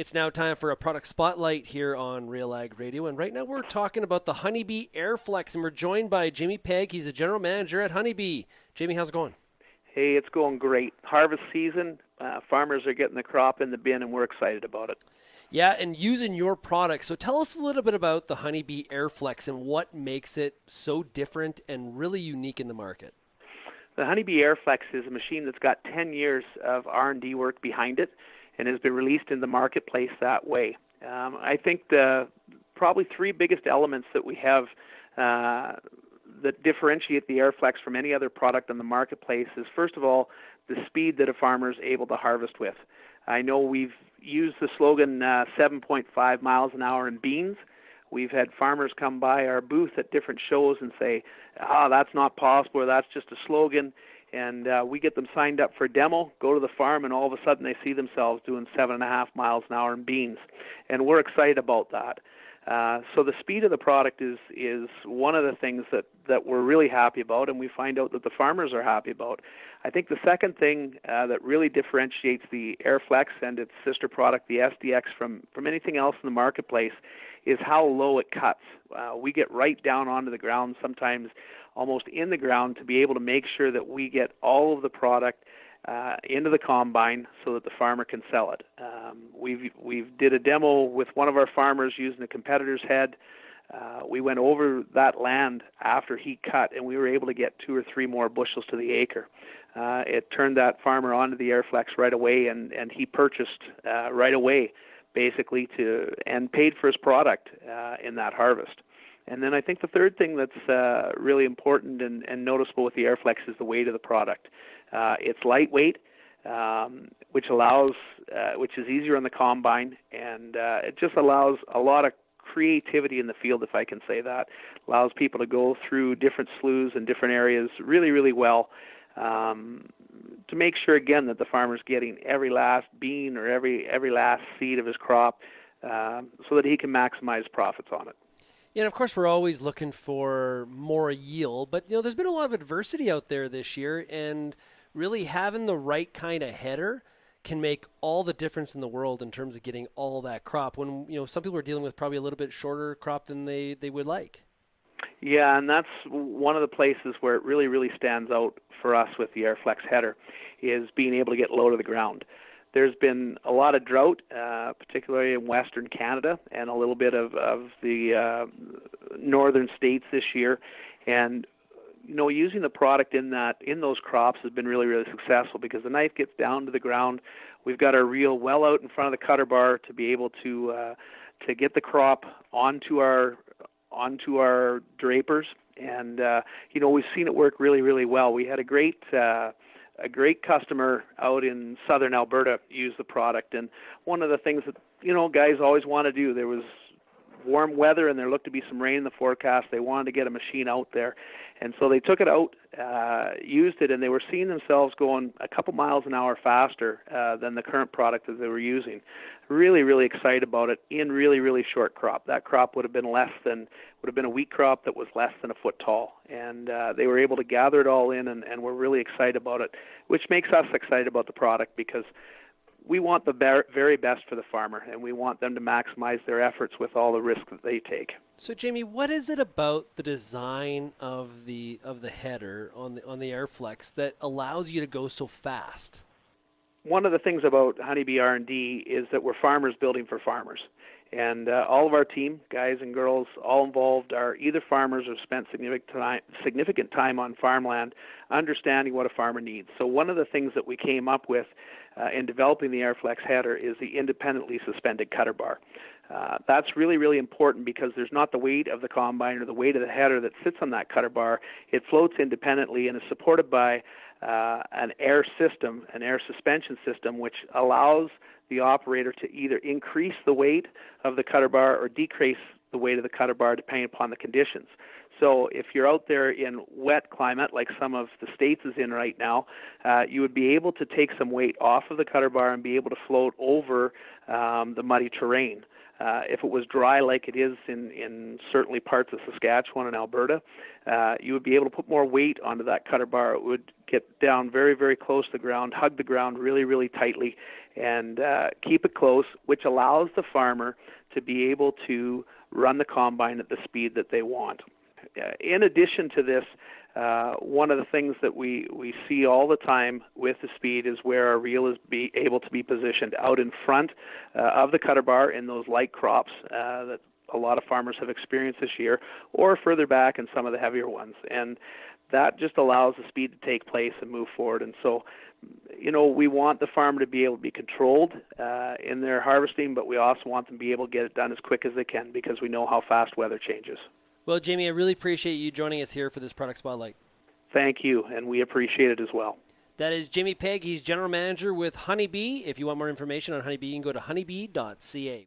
It's now time for a product spotlight here on Real Ag Radio, and right now we're talking about the Honeybee AirFLEX, and we're joined by Jamie Pegg. He's a general manager at Honeybee. Jamie, how's it going? Hey, it's going great. Harvest season, farmers are getting the crop in the bin, and we're excited about it. Yeah, and using your product. So tell us a little bit about the Honeybee AirFLEX and what makes it so different and really unique in the market. The Honeybee AirFLEX is a machine that's got 10 years of R&D work behind it and has been released in the marketplace that way. I think the probably three biggest elements that we have that differentiate the AirFLEX from any other product on the marketplace is, first of all, the speed that a farmer is able to harvest with. I know we've used the slogan 7.5 miles an hour in beans. We've had farmers come by our booth at different shows and say, that's not possible, or that's just a slogan. And we get them signed up for a demo, go to the farm, and all of a sudden they see themselves doing 7.5 miles an hour in beans. And we're excited about that. So the speed of the product is one of the things that we're really happy about, and we find out that the farmers are happy about. I think the second thing that really differentiates the AirFLEX and its sister product, the SDX, from anything else in the marketplace is how low it cuts. We get right down onto the ground, sometimes almost in the ground, to be able to make sure that we get all of the product into the combine so that the farmer can sell it. We've did a demo with one of our farmers using a competitor's head. We went over that land after he cut, and we were able to get 2 or 3 more bushels to the acre. It turned that farmer onto the AirFLEX right away, and he purchased right away, basically, and paid for his product in that harvest. And then I think the third thing that's really important and noticeable with the AirFLEX is the weight of the product. It's lightweight, which is easier on the combine, and it just allows a lot of creativity in the field, if I can say that. Allows people to go through different sloughs and different areas really, really well, to make sure, again, that the farmer's getting every last bean or every last seed of his crop, so that he can maximize profits on it. Yeah, and of course, we're always looking for more yield, but there's been a lot of adversity out there this year, and really having the right kind of header can make all the difference in the world in terms of getting all that crop. When some people are dealing with probably a little bit shorter crop than they would like. Yeah, and that's one of the places where it really, really stands out for us with the AirFLEX header, is being able to get low to the ground. There's been a lot of drought, particularly in Western Canada and a little bit of the northern states this year, and using the product in those crops has been really, really successful because the knife gets down to the ground. We've got our reel well out in front of the cutter bar to be able to get the crop onto our drapers, and we've seen it work really, really well. We had a great customer out in southern Alberta use the product, and one of the things that guys always want to do, there was warm weather and there looked to be some rain in the forecast. They wanted to get a machine out there, and so they took it out, used it, and they were seeing themselves going a couple miles an hour faster than the current product that they were using. Really, really excited about it in really, really short crop. That crop would have been a wheat crop that was less than a foot tall, and they were able to gather it all in, and we're really excited about it, which makes us excited about the product because we want the very best for the farmer, and we want them to maximize their efforts with all the risk that they take. So, Jamie, what is it about the design of the header on the AirFLEX that allows you to go so fast? One of the things about Honeybee R&D is that we're farmers building for farmers. And all of our team, guys and girls, all involved, are either farmers or spent significant time on farmland understanding what a farmer needs. So one of the things that we came up with in developing the AirFLEX header is the independently suspended cutter bar. That's really, really important because there's not the weight of the combine or the weight of the header that sits on that cutter bar. It floats independently and is supported by an air system, an air suspension system, which allows the operator to either increase the weight of the cutter bar or decrease the weight of the cutter bar depending upon the conditions. So if you're out there in wet climate, like some of the states is in right now, you would be able to take some weight off of the cutter bar and be able to float over the muddy terrain. If it was dry like it is in certainly parts of Saskatchewan and Alberta, you would be able to put more weight onto that cutter bar. It would get down very, very close to the ground, hug the ground really, really tightly, and keep it close, which allows the farmer to be able to run the combine at the speed that they want. In addition to this, one of the things that we see all the time with the speed is where our reel is able to be positioned out in front of the cutter bar in those light crops that a lot of farmers have experienced this year, or further back in some of the heavier ones. And that just allows the speed to take place and move forward. And so, we want the farmer to be able to be controlled in their harvesting, but we also want them to be able to get it done as quick as they can because we know how fast weather changes. Well, Jamie, I really appreciate you joining us here for this product spotlight. Thank you, and we appreciate it as well. That is Jamie Pegg. He's general manager with Honeybee. If you want more information on Honeybee, you can go to honeybee.ca.